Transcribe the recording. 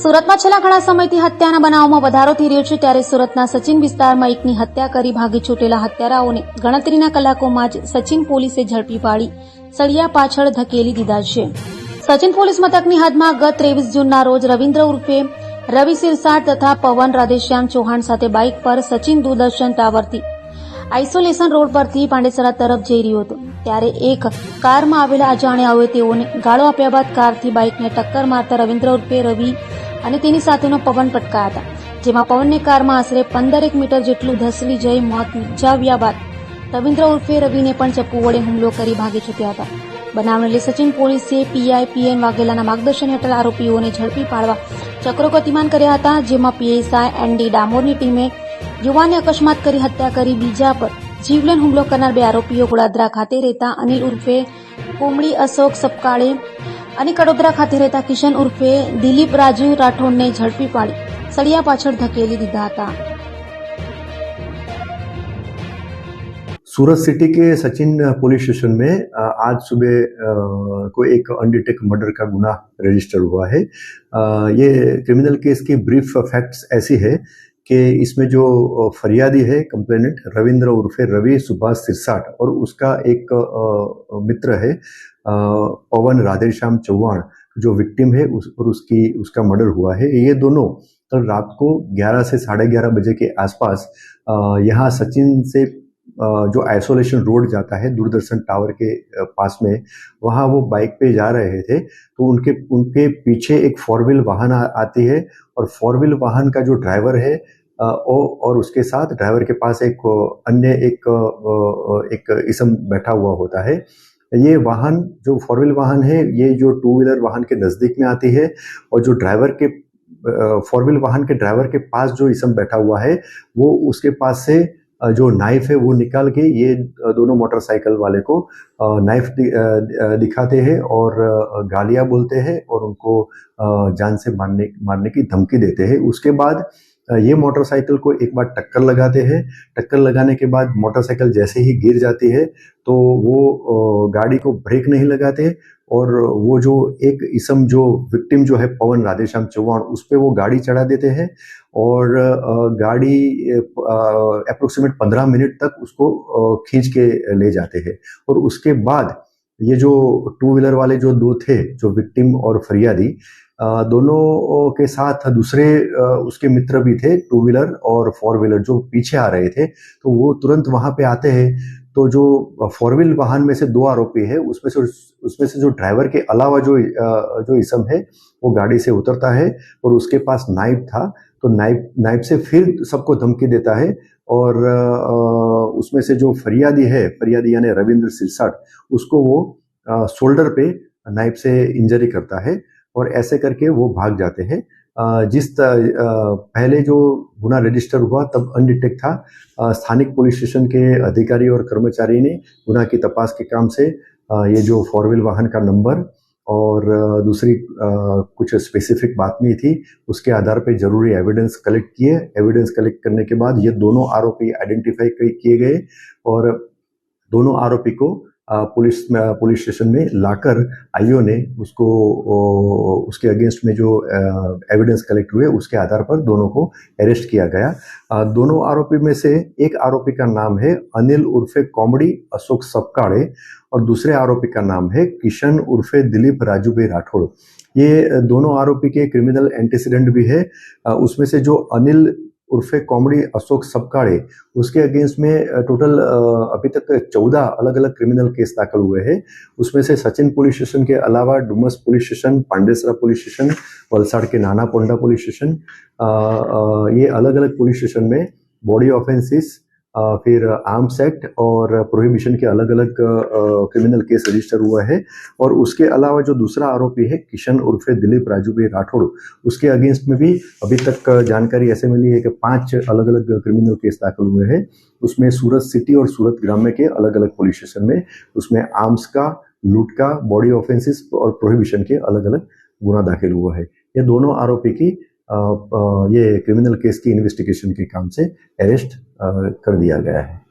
સુરતમાં છેલ્લા ઘણા સમયથી હત્યાના બનાવોમાં વધારો થઈ રહ્યો છે, ત્યારે સુરતના સચિન વિસ્તારમાં એકની હત્યા કરી ભાગી છૂટેલા હત્યારાઓને ગણતરીના કલાકોમાં જ સચિન પોલીસે ઝડપી પાડી સળિયા પાછળ ધકેલી દીધા છે. સચિન પોલીસ મથકની હદમાં ગત 23 જૂનના રોજ રવિન્દ્ર ઉર્ફે રવિ સિરસાટ તથા પવન રાધેશ્યામ ચૌહાણ સાથે બાઇક પર સચિન દૂરદર્શન ટાવરથી આઇસોલેશન રોડ પરથી પાંડેસરા તરફ જઈ રહ્યો હતો, ત્યારે એક કારમાં આવેલા અજાણ્યાઓએ તેઓને ગાળો આપ્યા બાદ કારથી બાઇકને ટક્કર મારતા રવિન્દ્ર ઉર્ફે રવિ અને તેની સાથેનો પવન પટકાયા હતા, જેમાં પવનને કારમાં આશરે 15 મીટર જેટલું ધસલી જઈ મોત નિપજાવ્યા બાદ રવિન્દ્ર ઉર્ફે રવિને પણ ચપ્પુ વડે હુમલો કરી ભાગી છૂટ્યા હતા. બનાવને લઈ સચિન પોલીસે પીઆઈ પીએન વાઘેલાના માર્ગદર્શન હેઠળ આરોપીઓને ઝડપી પાડવા ચક્રો ગતિમાન કર્યા હતા, જેમાં પીએસઆઈ એનડી ડામોરની ટીમે યુવાનને અકસ્માત કરી હત્યા કરી બીજા પર જીવલેણ હુમલો કરનાર 2 આરોપીઓ ગોડાદરા ખાતે રહેતા અનિલ ઉર્ફે કોમડી અશોક સપકાળે અને કડોદરા ખાતે રહેતા કિશન ઉર્ફે દિલીપ રાજુ રાઠોડને ઝડપી પાડી સળિયા પાછળ ધકેલી દીધા હતા. सूरत सिटी के सचिन पुलिस स्टेशन में आज सुबह को एक अनडिटेक्ट मर्डर का गुनाह रजिस्टर हुआ है. ये क्रिमिनल केस की ब्रीफ फैक्ट्स ऐसी है कि इसमें जो फरियादी है कंप्लेनेंट रविंद्र उर्फे रवि सुभाष सिरसाट और उसका एक मित्र है पवन राधेश्याम चौहान जो विक्टिम है और उसका मर्डर हुआ है. ये दोनों कल रात को 11 से 11:30 बजे के आसपास यहाँ सचिन से जो आइसोलेशन रोड जाता है दूरदर्शन टावर के पास में, वहाँ वो बाइक पे जा रहे थे तो उनके पीछे एक 4 व्हील वाहन आती है और 4 व्हील वाहन का जो ड्राइवर है और उसके साथ ड्राइवर के पास एक इसम बैठा हुआ होता है. ये वाहन जो 4 व्हील वाहन है ये जो 2 व्हीलर वाहन के नज़दीक में आती है और जो ड्राइवर के 4 व्हील वाहन के ड्राइवर के पास जो इसम बैठा हुआ है वो उसके पास से जो नाइफ है वो निकाल के ये दोनों मोटरसाइकिल वाले को नाइफ दिखाते हैं और गालियां बोलते हैं और उनको जान से मारने की धमकी देते हैं. उसके बाद ये मोटरसाइकिल को एक बार टक्कर लगाते हैं. टक्कर लगाने के बाद मोटरसाइकिल जैसे ही गिर जाती है तो वो गाड़ी को ब्रेक नहीं लगाते और वो जो एक इसम जो विक्टिम जो है पवन राधेश्याम चौहान उस पर वो गाड़ी चढ़ा देते हैं और गाड़ी अप्रोक्सीमेट 15 मिनट तक उसको खींच के ले जाते हैं. और उसके बाद ये जो 2 व्हीलर वाले जो दो थे जो विक्टिम और फरियादी दोनों के साथ दूसरे उसके मित्र भी थे 2 व्हीलर और 4 व्हीलर जो पीछे आ रहे थे, तो वो तुरंत वहां पे आते हैं. तो जो 4 व्हील वाहन में से 2 आरोपी है उसमें से जो ड्राइवर के अलावा जो इसम है वो गाड़ी से उतरता है और उसके पास नाइफ था तो नाइफ से फिर सबको धमकी देता है और उसमें से जो फरियादी यानी रविंद्र सिरसाट उसको वो शोल्डर पे नाइफ से इंजरी करता है और ऐसे करके वो भाग जाते हैं. पहले जो गुना रजिस्टर हुआ तब अनडिटेक्ट था. स्थानिक पुलिस स्टेशन के अधिकारी और कर्मचारी ने गुना की तपास के काम से ये जो 4 व्हील वाहन का नंबर और दूसरी कुछ स्पेसिफिक बातमी थी उसके आधार पर जरूरी एविडेंस कलेक्ट किए. एविडेंस कलेक्ट करने के बाद ये दोनों आरोपी आइडेंटिफाई किए गए और दोनों आरोपी को पुलिस स्टेशन में लाकर आईओ ने उसके अगेंस्ट में जो एविडेंस कलेक्ट हुए उसके आधार पर दोनों को अरेस्ट किया गया. दोनों आरोपी में से एक आरोपी का नाम है अनिल उर्फे कोमड़ी अशोक सपकाड़े और दूसरे आरोपी का नाम है किशन उर्फे दिलीप राजू राठौड़. ये दोनों आरोपी के क्रिमिनल एंटीसीडेंट भी है. उसमें से जो अनिल उर्फे कॉमेडी अशोक सपकाड़े उसके अगेंस्ट में टोटल अभी तक 14 अलग अलग क्रिमिनल केस दाखिल हुए हैं. उसमें से सचिन पुलिस स्टेशन के अलावा Dumas police station, Pandesara police station, Valsad के नाना पोंडा पुलिस स्टेशन, ये अलग अलग पुलिस स्टेशन में बॉडी ऑफेंसेस फिर आर्म्स एक्ट और प्रोहिबिशन के अलग अलग क्रिमिनल केस रजिस्टर हुआ है. और उसके अलावा जो दूसरा आरोपी है किशन उर्फे दिलीप राजू राठौड़ उसके अगेंस्ट में भी अभी तक जानकारी ऐसे मिली है कि 5 अलग अलग क्रिमिनल केस दाखिल हुए हैं. उसमें सूरत सिटी और सूरत ग्राम्य के अलग अलग पुलिस स्टेशन में उसमें आर्म्स का, लूट का, बॉडी ऑफेंसेस और प्रोहिबिशन के अलग अलग गुना दाखिल हुआ है. ये दोनों आरोपी की ये क्रिमिनल केस की इन्वेस्टिगेशन के काम से अरेस्ट कर दिया गया है.